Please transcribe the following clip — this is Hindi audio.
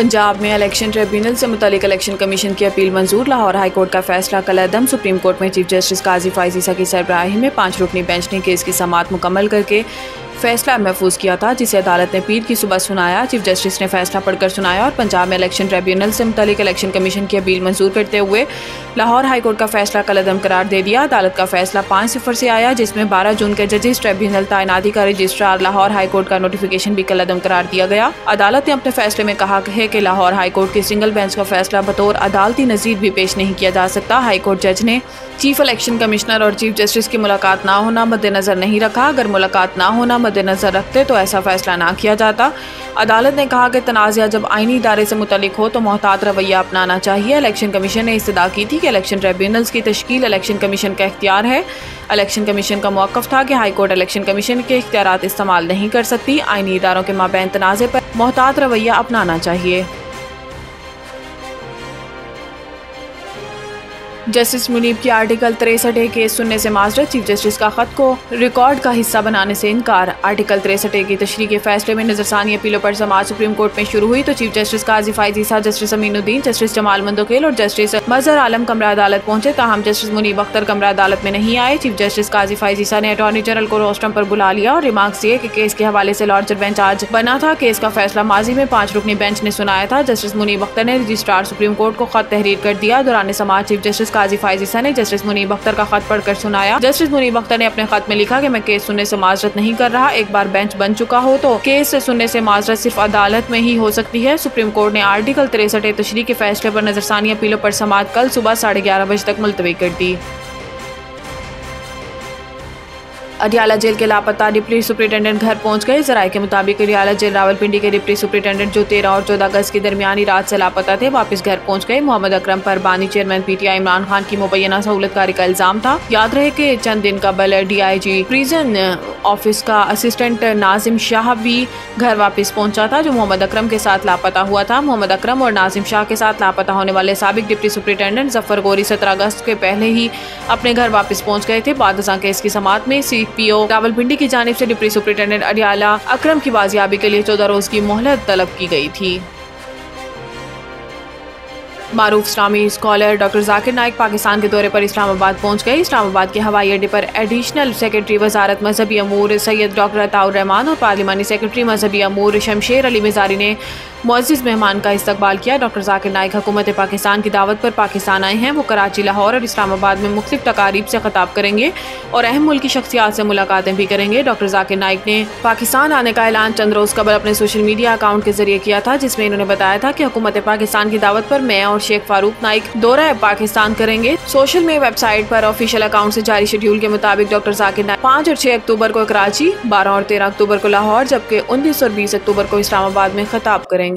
पंजाब में इलेक्शन ट्रिब्यूनल से मुतालिक इलेक्शन कमीशन की अपील मंजूर। लाहौर हाई कोर्ट का फैसला कलअदम। सुप्रीम कोर्ट में चीफ जस्टिस काजी फाइज ईसा की सरबराही में 5 रुकनी बेंच ने केस की समाअत मुकम्मल करके फैसला महफूज किया था, जिसे अदालत ने पीर की सुबह सुनाया। चीफ जस्टिस ने फैसला पढ़कर सुनाया और पंजाब में इलेक्शन ट्रिब्यूनल से मुतालिक इलेक्शन कमीशन की अपील मंजूर करते हुए लाहौर हाई कोर्ट का फैसला कलअदम करार दे दिया। अदालत का फैसला 5-0 से आया, जिसमें 12 जून के जजेस ट्रिब्यूनल तैनाती का रजिस्ट्रार लाहौर हाई कोर्ट का नोटिफिकेशन भी कलअदम करार दिया गया। अदालत ने अपने फैसले में कहा है कि लाहौर हाई कोर्ट के सिंगल बेंच का फैसला बतौर अदालती नज़ीर भी पेश नहीं किया जा सकता। हाई कोर्ट जज ने चीफ इलेक्शन कमिश्नर और चीफ जस्टिस की मुलाकात ना होना मद्देनजर नहीं रखा। अगर मुलाकात ना होना मद्देनजर रखते तो ऐसा फैसला ना किया जाता। अदालत ने कहा कि तनाज़ा जब आईनी इदारे से मुतल्लिक हो तो मोहतात रवैया अपनाना चाहिए। इलेक्शन कमीशन ने इस्तदा की थी कि इलेक्शन ट्रिब्यूनल्स की तश्कील इलेक्शन कमीशन का इख्तियार है। इलेक्शन कमीशन का मौक़िफ़ था कि हाई कोर्ट इलेक्शन कमीशन के इख्तियारात इस्तेमाल नहीं कर सकती। आईनी इदारों के माबैन तनाज़े पर मोहतात रवैया अपनाना चाहिए। जस्टिस मुनीब की आर्टिकल 63A केस सुनने से माजरत। चीफ जस्टिस का खत को रिकॉर्ड का हिस्सा बनाने से इनकार। आर्टिकल 63A की तशरीह के फैसले में नजरसानी अपीलों पर समाअत सुप्रीम कोर्ट में शुरू हुई तो चीफ जस्टिस काजी फाइज ईसा, जस्टिस अमीनुद्दीन, जस्टिस जमाल मंदोखेल और जस्टिस मजहर आलम कमरा अदालत पहुंचे। ताहम जस्टिस मुनीब अख्तर कमरा अदालत में नहीं आए। चीफ जस्टिस काजी फाइज ईसा ने अटॉर्नी जनरल को रोस्टम पर बुला लिया और रिमार्क्स दिए कि केस के हवाले से लार्जर बेंच आज बना था। केस का फैसला माजी में 5 रुकनी बेंच ने सुनाया था। जस्टिस मुनीब अख्तर ने रजिस्ट्रार सुप्रीम कोर्ट को खत तहरीर कर दिया। दौरान समाअत चीफ जस्टिस काजी फाइज ईसा ने जस्टिस मुनीब अख्तर का खत पढ़कर सुनाया। जस्टिस मुनीब अख्तर ने अपने खत में लिखा कि मैं केस सुनने से माजरत नहीं कर रहा। एक बार बेंच बन चुका हो तो केस सुनने से माजरत सिर्फ अदालत में ही हो सकती है। सुप्रीम कोर्ट ने आर्टिकल 63A तशरीह के फैसले पर नजरसानी अपीलों पर समाअत कल सुबह 11:30 बजे तक मुलतवी कर दी। अडियाला जेल के लापता डिप्टी सुपरिटेंडेंट घर पहुंच गए। जराये के मुताबिक अडियाला जेल रावलपिंडी के डिप्टी सुपरिटेंडेंट जो 13 और 14 अगस्त की दरमियानी रात से लापता थे, वापस घर पहुंच गए। मोहम्मद अकरम पर बानी चेयरमैन PTI इमरान खान की मुबैना सहूलतकारी का इल्जाम था। याद रहे कि चंद दिन कबल DIG प्रिजन ऑफिस का असिस्टेंट नाजिम शाह भी घर वापस पहुंचा था, जो मोहम्मद अकरम के साथ लापता हुआ था। मोहम्मद अकरम और नाजिम शाह के साथ लापता होने वाले साबिक डिप्टी सुपरिटेंडेंट जफर गोरी 17 अगस्त के पहले ही अपने घर वापस पहुंच गए थे। बाद केस की समाअत में CPO रावलपिंडी की जानिब से डिप्टी सुपरिटेंडेंट अडियाला अकरम की बाजियाबी के लिए 14 रोज की मोहलत तलब की गई थी। मारूफ इस्लामी स्कॉलर डॉक्टर जाकिर नाइक पाकिस्तान के दौरे पर इस्लामाबाद पहुंच गए। इस्लामाबाद के हवाई अड्डे पर एडिशनल सेक्रेटरी वजारत मजहबी अमूर सैयद डॉक्टर अताउर रहमान और पार्लिमानी सेक्रेटरी मजहबी अमूर शमशेर अली मिजारी ने मुअज़्ज़िज़ मेहमान का इस्तकबाल किया। डॉक्टर जाकिर नाइक हुकूमत पाकिस्तान की दावत पर पाकिस्तान आए हैं। वो कराची, लाहौर और इस्लामाबाद में मुख्तलिफ तकारीब से खिताब करेंगे और अहम मुल्की शख्सियात से मुलाकातें भी करेंगे। डॉक्टर जाकिर नाइक ने पाकिस्तान आने का ऐलान चंद रोज़ कबल अपने सोशल मीडिया अकाउंट के जरिए किया था, जिसमें इन्होंने बताया था कि हुकूमत पाकिस्तान की दावत पर मैं और शेख फारूक नाइक दौरा पाकिस्तान करेंगे। सोशल में वेबसाइट पर ऑफिशियल अकाउंट से जारी शेड्यूल के मुताबिक डॉक्टर जाकिर नाइक 5 और 6 अक्टूबर को कराची, 12 और 13 अक्टूबर को लाहौर, जबकि 19 और 20 अक्टूबर को इस्लामाबाद में खिताब करेंगे।